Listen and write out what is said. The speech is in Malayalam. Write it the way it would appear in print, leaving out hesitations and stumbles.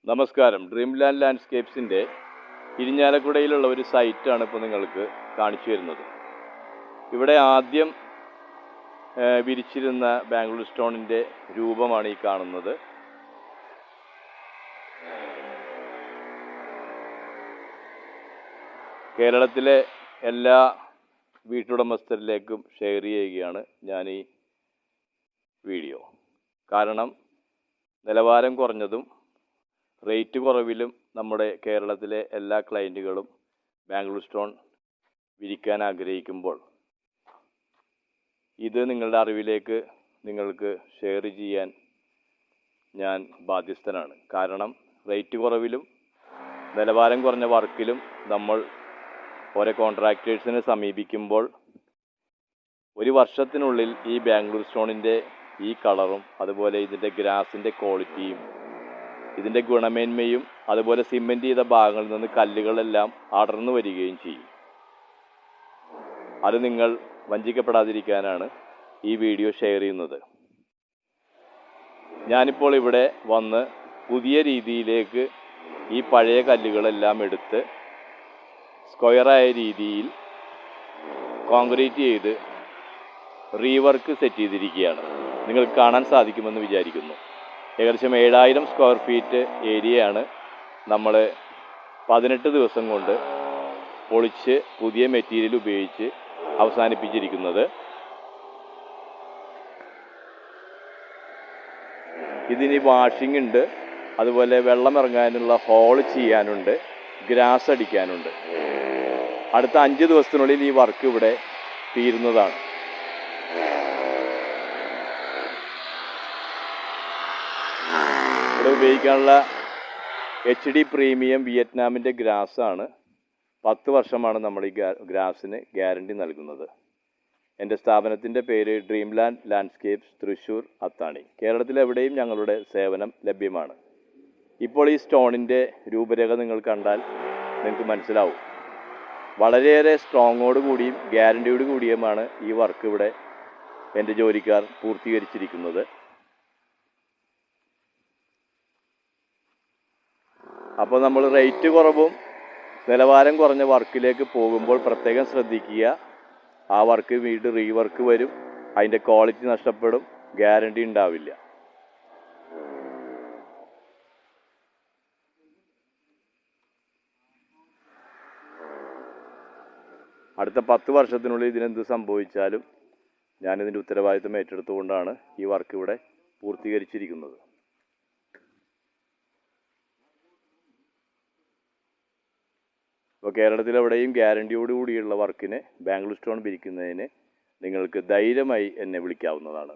നമസ്കാരം. ഡ്രീംലാൻഡ് ലാൻഡ്സ്കേപ്സിൻ്റെ ഇരിഞ്ഞാലക്കുടയിലുള്ള ഒരു സൈറ്റാണ് ഇപ്പോൾ നിങ്ങൾക്ക് കാണിച്ചു തരുന്നത്. ഇവിടെ ആദ്യം വിരിച്ചിരുന്ന ബാംഗ്ലൂർ സ്റ്റോണിൻ്റെ രൂപമാണ് ഈ കാണുന്നത്. കേരളത്തിലെ എല്ലാ വീട്ടുടമസ്ഥരിലേക്കും ഷെയർ ചെയ്യുകയാണ് ഞാൻ ഈ വീഡിയോ. കാരണം നിലവാരം കുറഞ്ഞതും റേറ്റ് കുറവിലും നമ്മുടെ കേരളത്തിലെ എല്ലാ ക്ലയൻറ്റുകളും ബാംഗ്ലൂർ സ്റ്റോൺ വിരിക്കാൻ ആഗ്രഹിക്കുമ്പോൾ ഇത് നിങ്ങളുടെ അറിവിലേക്ക് നിങ്ങൾക്ക് ഷെയർ ചെയ്യാൻ ഞാൻ ബാധ്യസ്ഥനാണ്. കാരണം റേറ്റ് കുറവിലും നിലവാരം കുറഞ്ഞ വർക്കിലും നമ്മൾ ഓരോ കോൺട്രാക്ടേഴ്സിനെ സമീപിക്കുമ്പോൾ ഒരു വർഷത്തിനുള്ളിൽ ഈ ബാംഗ്ലൂർ സ്റ്റോണിൻ്റെ ഈ കളറും അതുപോലെ ഇതിൻ്റെ ഗ്രാസിൻ്റെ ക്വാളിറ്റിയും ഇതിൻ്റെ ഗുണമേന്മയും അതുപോലെ സിമെൻറ്റ് ചെയ്ത ഭാഗങ്ങളിൽ നിന്ന് കല്ലുകളെല്ലാം അടർന്നു വരികയും ചെയ്യും. അത് നിങ്ങൾ വഞ്ചിക്കപ്പെടാതിരിക്കാനാണ് ഈ വീഡിയോ ഷെയർ ചെയ്യുന്നത്. ഞാനിപ്പോൾ ഇവിടെ വന്ന് പുതിയ രീതിയിലേക്ക് ഈ പഴയ കല്ലുകളെല്ലാം എടുത്ത് സ്ക്വയറായ രീതിയിൽ കോൺക്രീറ്റ് ചെയ്ത് റീവർക്ക് സെറ്റ് ചെയ്തിരിക്കുകയാണ്. നിങ്ങൾക്ക് കാണാൻ സാധിക്കുമെന്ന് വിചാരിക്കുന്നു. ഏകദേശം 7000 സ്ക്വയർ ഫീറ്റ് ഏരിയയാണ് നമ്മൾ 18 ദിവസം കൊണ്ട് പൊളിച്ച് പുതിയ മെറ്റീരിയൽ ഉപയോഗിച്ച് അവസാനിപ്പിച്ചിരിക്കുന്നത്. ഇതിന് വാഷിംഗ് ഉണ്ട്, അതുപോലെ വെള്ളം ഇറങ്ങാനുള്ള ഹോൾ ചെയ്യാനുണ്ട്, ഗ്രാസ് അടിക്കാനുണ്ട്. അടുത്ത 5 ദിവസത്തിനുള്ളിൽ ഈ വർക്ക് ഇവിടെ തീരുന്നതാണ്. ഇവിടെ ഉപയോഗിക്കാനുള്ള HD പ്രീമിയം വിയറ്റ്നാമിൻ്റെ ഗ്രാസാണ്. 10 വർഷമാണ് നമ്മൾ ഈ ഗ്രാസിന് ഗ്യാരണ്ടി നൽകുന്നത്. എൻ്റെ സ്ഥാപനത്തിൻ്റെ പേര് ഡ്രീംലാൻഡ് ലാൻഡ്സ്കേപ്സ്, തൃശ്ശൂർ അത്താണി. കേരളത്തിലെവിടെയും ഞങ്ങളുടെ സേവനം ലഭ്യമാണ്. ഇപ്പോൾ ഈ സ്റ്റോണിൻ്റെ രൂപരേഖ നിങ്ങൾ കണ്ടാൽ നിങ്ങൾക്ക് മനസ്സിലാവും. വളരെയേറെ സ്ട്രോങ്ങോട് കൂടിയും ഗ്യാരണ്ടിയോട് കൂടിയുമാണ് ഈ വർക്ക് ഇവിടെ എൻ്റെ ജോലിക്കാർ പൂർത്തീകരിച്ചിരിക്കുന്നത്. അപ്പോൾ നമ്മൾ റേറ്റ് കുറവും നിലവാരം കുറഞ്ഞ വർക്കിലേക്ക് പോകുമ്പോൾ പ്രത്യേകം ശ്രദ്ധിക്കുക. ആ വർക്ക് വീണ്ടും റീവർക്ക് വരും, അതിൻ്റെ ക്വാളിറ്റി നഷ്ടപ്പെടും, ഗ്യാരണ്ടി ഉണ്ടാവില്ല. അടുത്ത 10 വർഷത്തിനുള്ളിൽ ഇതിനെന്ത് സംഭവിച്ചാലും ഞാനിതിൻ്റെ ഉത്തരവാദിത്വം ഏറ്റെടുത്തുകൊണ്ടാണ് ഈ വർക്ക് ഇവിടെ പൂർത്തീകരിച്ചിരിക്കുന്നത്. അപ്പോൾ കേരളത്തിലെവിടെയും ഗ്യാരണ്ടിയോടുകൂടിയുള്ള വർക്കിന് ബാംഗ്ലൂർ സ്റ്റോൺ വിരിക്കുന്നതിന് നിങ്ങൾക്ക് ധൈര്യമായി എന്നെ വിളിക്കാവുന്നതാണ്.